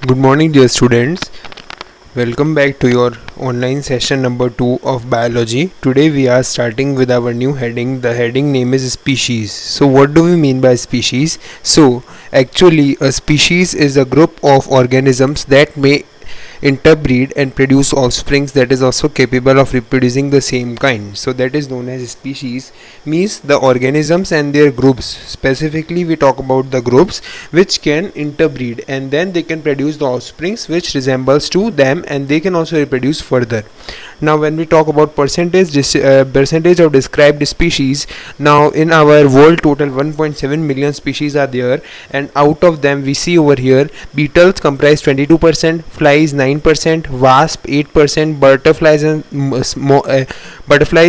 Good morning, dear students. Welcome back to your online session number 2 of biology. Today we are starting with our new heading. The heading name is species. So what do we mean by species? So actually a species is a group of organisms that may interbreed and produce offsprings that is also capable of reproducing the same kind. So that is known as species, means the organisms and their groups. Specifically we talk about the groups which can interbreed and then they can produce the offsprings which resembles to them, and they can also reproduce further. Now when we talk about percentage of described species, now in our world total 1.7 million species are there, and out of them we see over here beetles comprise 22%, flies 9%, wasp 8%, butterflies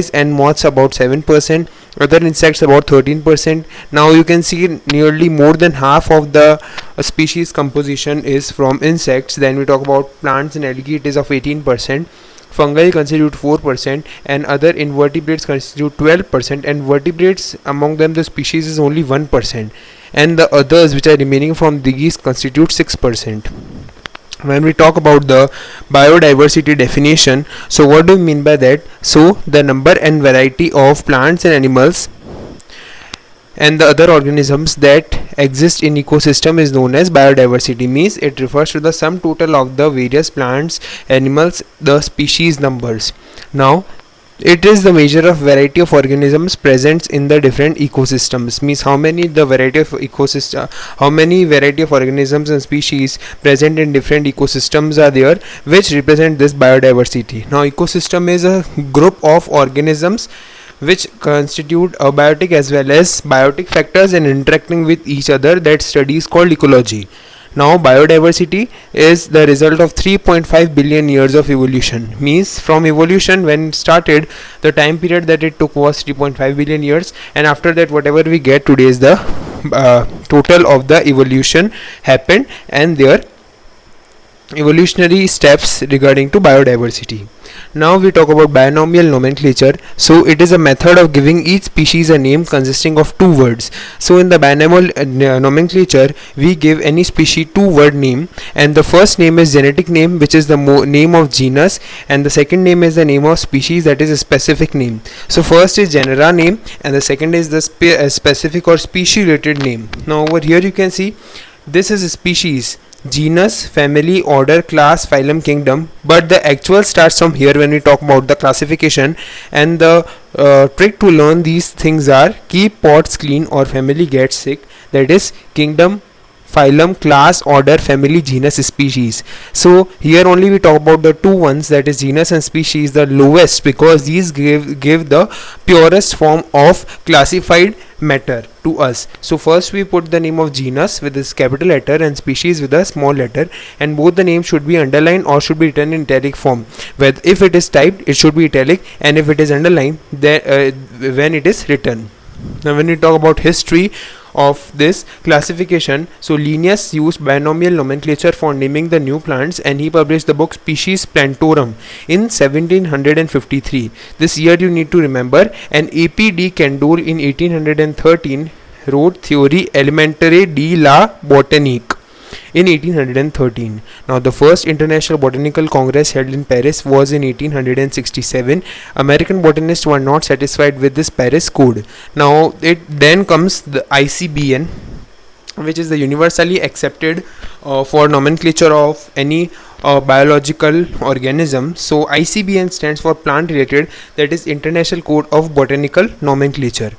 and moths about 7%, other insects about 13%. Now you can see nearly more than half of the species composition is from insects. Then we talk about plants and algae, it is of 18%. Fungi constitute 4%, and other invertebrates constitute 12%, and vertebrates among them the species is only 1%, and the others which are remaining from these constitute 6%. When we talk about the biodiversity definition, so what do we mean by that? So the number and variety of plants and animals and the other organisms that exist in ecosystem is known as biodiversity, means it refers to the sum total of the various plants, animals, the species numbers. Now it is the measure of variety of organisms present in the different ecosystems, means how many variety of organisms and species present in different ecosystems are there, which represent this biodiversity. Now ecosystem is a group of organisms which constitute abiotic as well as biotic factors and interacting with each other. That study is called ecology. Now biodiversity is the result of 3.5 billion years of evolution, means from evolution when it started, the time period that it took was 3.5 billion years, and after that whatever we get today is the total of the evolution happened and their evolutionary steps regarding to biodiversity. Now we talk about binomial nomenclature. So it is a method of giving each species a name consisting of two words. So in the binomial nomenclature, we give any species two-word name, and the first name is genetic name, which is the name of genus, and the second name is the name of species, that is a specific name. So first is genera name, and the second is the specific or species related name. Now over here you can see this is a species, genus, family, order, class, phylum, kingdom, but the actual starts from here when we talk about the classification. And the trick to learn these things are keep pots clean or family gets sick, that is kingdom, phylum, class, order, family, genus, species. So here only we talk about the two ones, that is genus and species, the lowest, because these give the purest form of classified matter to us. So first we put the name of genus with this capital letter and species with a small letter, and both the names should be underlined or should be written in italic form. Whether if it is typed it should be italic, and if it is underlined then when it is written. Now when we talk about history of this classification, so Linnaeus used binomial nomenclature for naming the new plants, and he published the book Species Plantorum in 1753. This year you need to remember. And A.P. de Candolle in 1813 wrote Theorie Elementaire de la Botanique in 1813. Now the first International Botanical Congress held in Paris was in 1867. American botanists were not satisfied with this Paris code. Now it then comes the ICBN, which is the universally accepted for nomenclature of any biological organism. So ICBN stands for plant related, that is International Code of Botanical Nomenclature.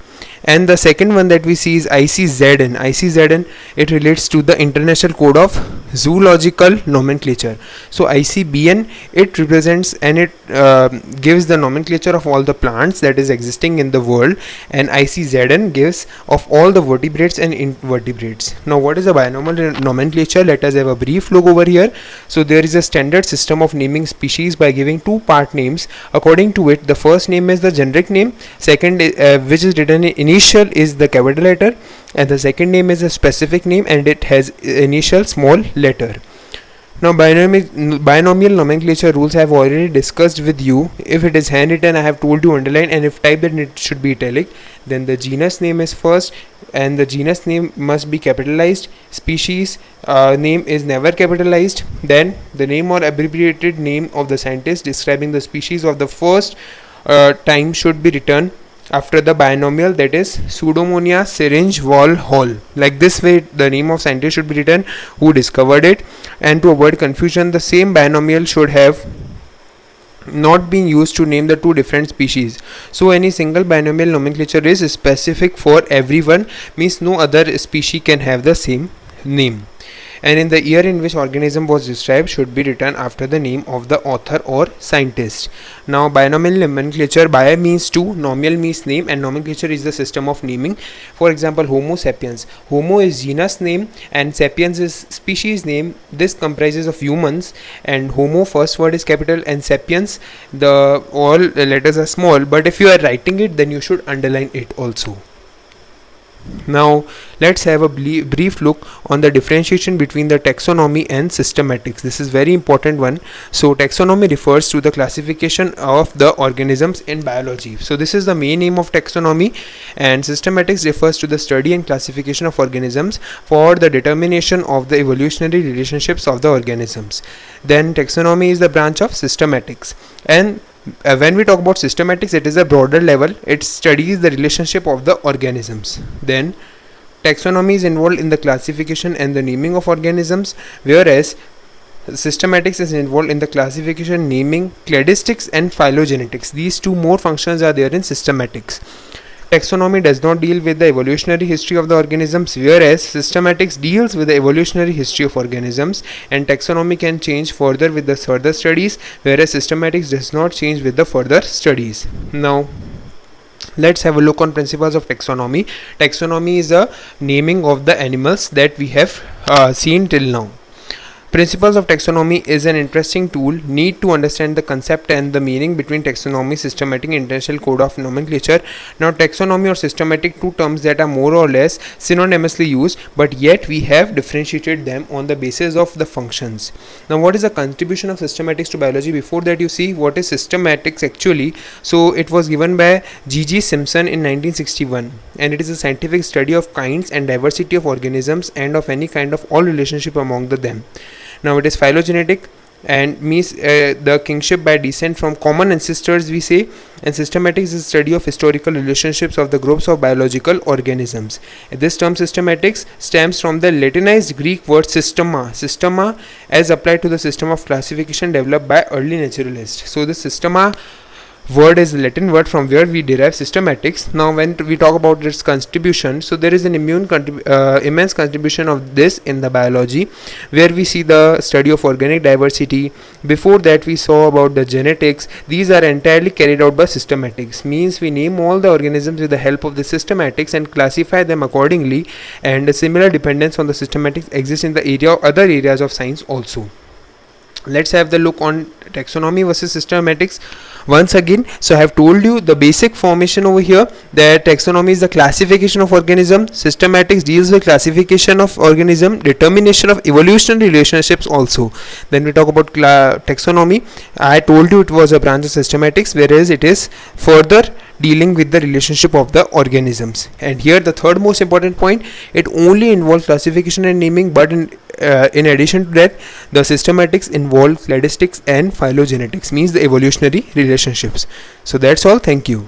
And the second one that we see is ICZN. ICZN, it relates to the International Code of Zoological Nomenclature. So ICBN, it represents and it gives the nomenclature of all the plants that is existing in the world, and ICZN gives of all the vertebrates and invertebrates. Now what is a binomial nomenclature? Let us have a brief look over here. So there is a standard system of naming species by giving two part names, according to it the first name is the generic name, second which is written in initial is the capital letter, and the second name is a specific name and it has initial small letter. Now, binomial nomenclature rules I have already discussed with you. If it is handwritten, I have told you underline, and if typed, then it should be italic. Then the genus name is first, and the genus name must be capitalized. Species name is never capitalized. Then the name or abbreviated name of the scientist describing the species of the first time should be written after the binomial, that is Pseudomonas syringe wall hall. Like this way, the name of scientist should be written who discovered it, and to avoid confusion, the same binomial should have not been used to name the two different species. So any single binomial nomenclature is specific for everyone, means no other species can have the same name. And in the year in which organism was described should be written after the name of the author or scientist. Now, binomial nomenclature, bi means two, nomial means name, and nomenclature is the system of naming. For example, Homo sapiens. Homo is genus name and sapiens is species name. This comprises of humans, and Homo first word is capital and sapiens the all letters are small, but if you are writing it, then you should underline it also. Now let's have a brief look on the differentiation between the taxonomy and systematics. This is very important one. So taxonomy refers to the classification of the organisms in biology. So this is the main aim of taxonomy, and systematics refers to the study and classification of organisms for the determination of the evolutionary relationships of the organisms. Then taxonomy is the branch of systematics, and when we talk about systematics, it is a broader level. It studies the relationship of the organisms. Then taxonomy is involved in the classification and the naming of organisms, whereas systematics is involved in the classification, naming, cladistics and phylogenetics. These two more functions are there in systematics. Taxonomy does not deal with the evolutionary history of the organisms, whereas systematics deals with the evolutionary history of organisms, and taxonomy can change further with the further studies, whereas systematics does not change with the further studies. Now let's have a look on principles of taxonomy. Taxonomy is a naming of the animals that we have seen till now. Principles of taxonomy is an interesting tool. Need to understand the concept and the meaning between taxonomy, systematic, and international code of nomenclature. Now taxonomy or systematic, two terms that are more or less synonymously used, but yet we have differentiated them on the basis of the functions. Now what is the contribution of systematics to biology? Before that, you see what is systematics actually. So it was given by G.G. Simpson in 1961, and it is a scientific study of kinds and diversity of organisms and of any kind of all relationship among them. Now it is phylogenetic and means the kingship by descent from common ancestors, we say, and systematics is the study of historical relationships of the groups of biological organisms. This term systematics stems from the Latinized Greek word systema as applied to the system of classification developed by early naturalists. So the systema word is the Latin word from where we derive systematics. Now when we talk about its contribution, so there is an immense contribution of this in the biology, where we see the study of organic diversity. Before that we saw about the genetics. These are entirely carried out by systematics, means we name all the organisms with the help of the systematics and classify them accordingly, and a similar dependence on the systematics exists in the other areas of science also. Let's have the look on taxonomy versus systematics once again. So I have told you the basic formation over here, that taxonomy is the classification of organism, systematics deals with classification of organism, determination of evolutionary relationships also. Then we talk about taxonomy. I told you it was a branch of systematics, whereas it is further dealing with the relationship of the organisms. And here the third most important point, it only involves classification and naming, but in addition to that, the systematics involve cladistics and phylogenetics, means the evolutionary relationships. So that's all. Thank you.